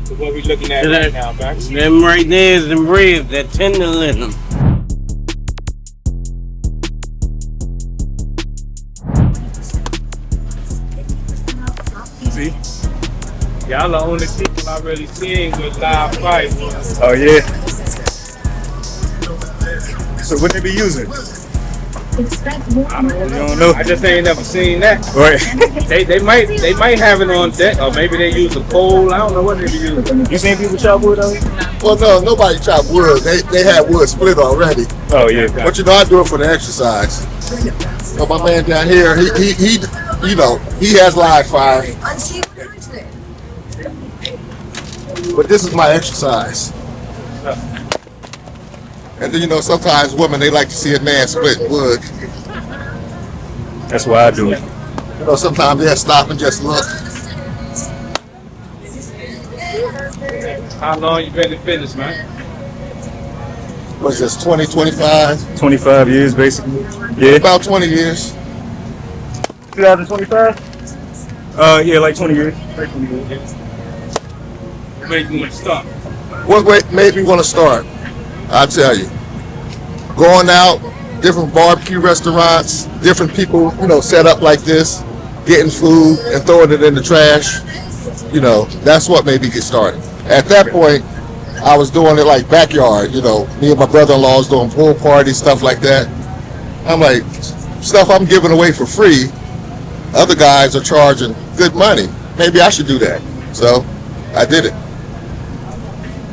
So what we looking at right now, man? Them right there is them ribs, that tender in them. See? Y'all the only people I really seen with live fights. Oh yeah. So what they be using? I don't know. I just ain't never seen that. Right. They might have it on deck, or maybe they use a pole. I don't know what they be using. You seen people chop wood though? Well, no, nobody chopped wood. They had wood split already. Oh yeah. But I do it for the exercise. So my man down here, he he has live fire. But this is my exercise. And then sometimes women, they like to see a man split wood. That's why I do it. Sometimes they'll stop and just look. How long you been in fitness, man? What's this, 20, 25? 25 years basically. Yeah. About 20 years. 2025? Yeah, like 20 years. Like 20 years. What made you want to start? What made me want to start? I'll tell you. Going out, different barbecue restaurants, different people, set up like this, getting food and throwing it in the trash. That's what made me get started. At that point, I was doing it like backyard, me and my brother-in-law was doing pool parties, stuff like that. I'm like, stuff I'm giving away for free, other guys are charging good money. Maybe I should do that. So I did it.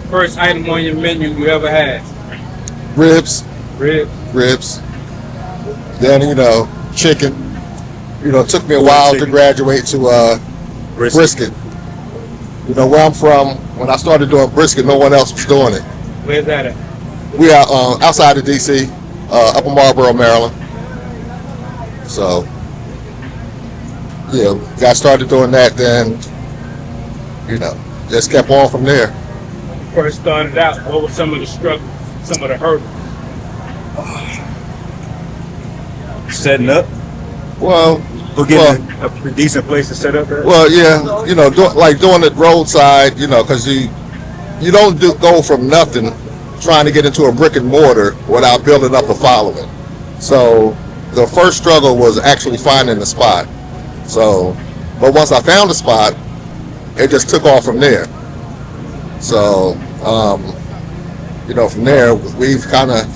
First item on your menu you ever had? Ribs. Ribs. Then, chicken. It took me a while to graduate to brisket. Where I'm from, when I started doing brisket, no one else was doing it. Where's that at? We are outside of D.C., up in Marlboro, Maryland. So, got started doing that, then, just kept on from there. When you first started out, what were some of the struggles, some of the hurdles? Setting up. Well, getting a decent place to set up at. Well, yeah, doing it roadside, because you don't go from nothing trying to get into a brick and mortar without building up a following. So the first struggle was actually finding the spot. So, but once I found the spot, it just took off from there. So, from there, we've kind of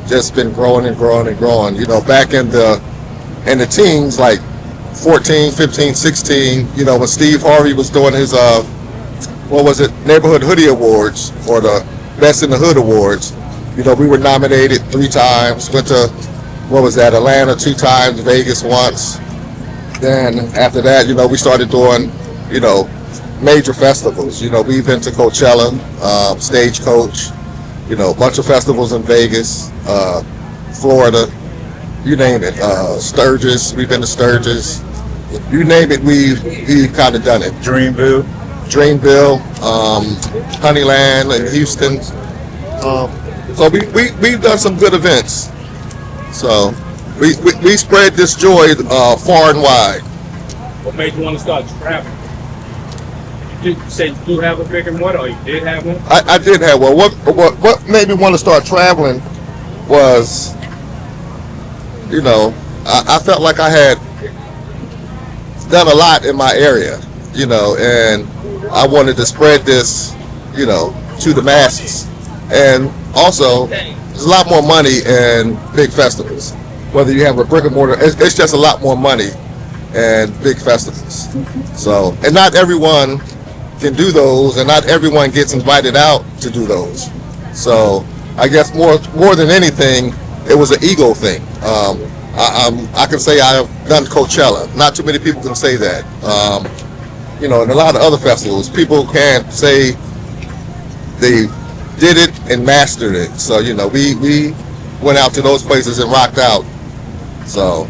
just been growing and growing and growing. Back in the teens, like 14, 15, 16, when Steve Harvey was doing his, Neighborhood Hoodie Awards, or the Best in the Hood Awards, we were nominated 3 times, went to, Atlanta 2 times, Vegas once. Then after that, we started doing, major festivals. We've been to Coachella, Stagecoach, a bunch of festivals in Vegas, Florida, you name it, Sturgis, we've been to Sturgis. You name it, we've kind of done it. Dreamville, Honeyland in Houston. So we've done some good events. So we spread this joy far and wide. What made you want to start traveling? You said you do have a brick and mortar, or you did have one? I did have one. What made me want to start traveling was, I felt like I had done a lot in my area, and I wanted to spread this, to the masses. And also, there's a lot more money in big festivals. Whether you have a brick and mortar, it's just a lot more money in big festivals. So, and not everyone can do those, and not everyone gets invited out to do those. So, I guess more than anything, it was an ego thing. I can say I have done Coachella. Not too many people can say that. And a lot of other festivals, people can't say they did it and mastered it. So, we went out to those places and rocked out. So,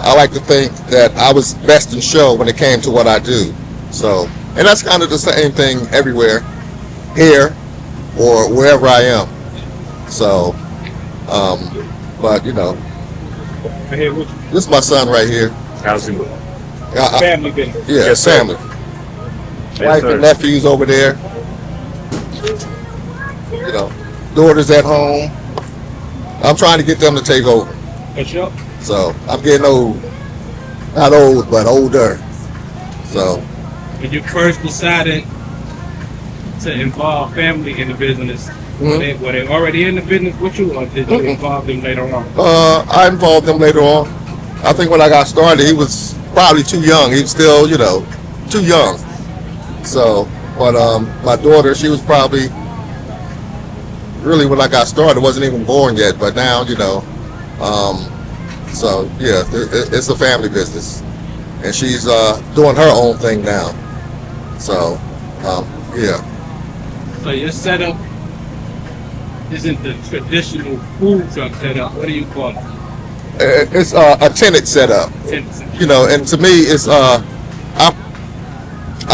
I like to think that I was best in show when it came to what I do. So, and that's kind of the same thing everywhere, here or wherever I am. So, but this is my son right here. how's he doing? Family business. Yeah, Yes, sir. family. Yes, Wife sir. and nephews over there. You know, daughters at home. I'm trying to get them to take over. For sure. So I'm getting old. Not old, but older. So When you first decided to involve family in the business, were they already in the business with you, or did you involve them later on? I involved them later on. I think when I got started, he was probably too young. He was still, too young. So, but my daughter, she was probably really when I got started, wasn't even born yet. But now, so yeah, it's a family business, and she's doing her own thing now. So, yeah. So your setup isn't the traditional food truck setup. What do you call it? It's a tenant setup. And to me, it's I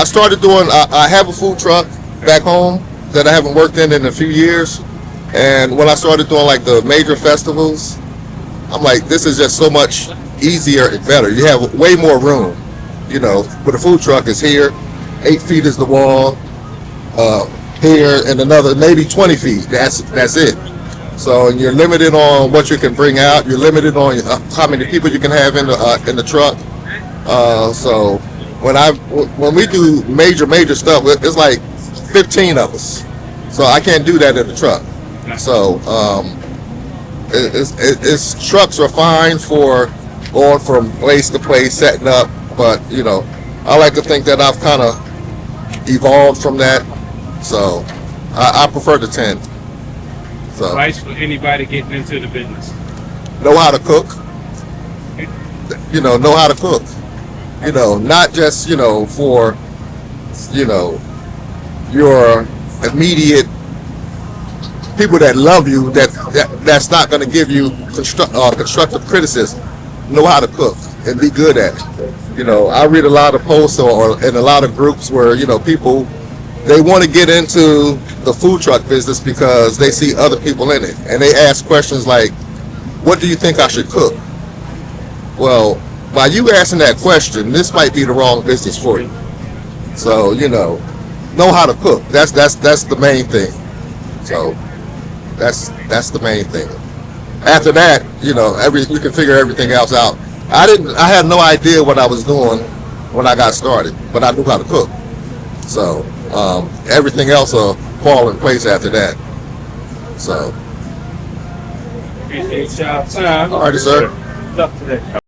started doing. I have a food truck back home that I haven't worked in a few years, and when I started doing like the major festivals, I'm like, this is just so much easier and better. You have way more room. With a food truck, is here, 8 feet is the wall, here, and another maybe 20 feet. That's it. So you're limited on what you can bring out. You're limited on how many people you can have in the truck. So when we do major stuff, it's like 15 of us. So I can't do that in the truck. So it's trucks are fine for going from place to place, setting up. But I like to think that I've kind of evolved from that. So I prefer the 10. So, Advice for anybody getting into the business. know how to cook. Know how to cook. Not just, for, your immediate people that love you, that's not going to give you constructive criticism. Know how to cook and be good at it. I read a lot of posts or in a lot of groups where, people, they want to get into the food truck business because they see other people in it. And they ask questions like, what do you think I should cook? Well, by you asking that question, this might be the wrong business for you. So, know how to cook. That's the main thing. So that's the main thing. After that, you can figure everything else out. I had no idea what I was doing when I got started, but I knew how to cook. So everything else will fall in place after that. So Appreciate y'all time. all right, sir. Good luck today.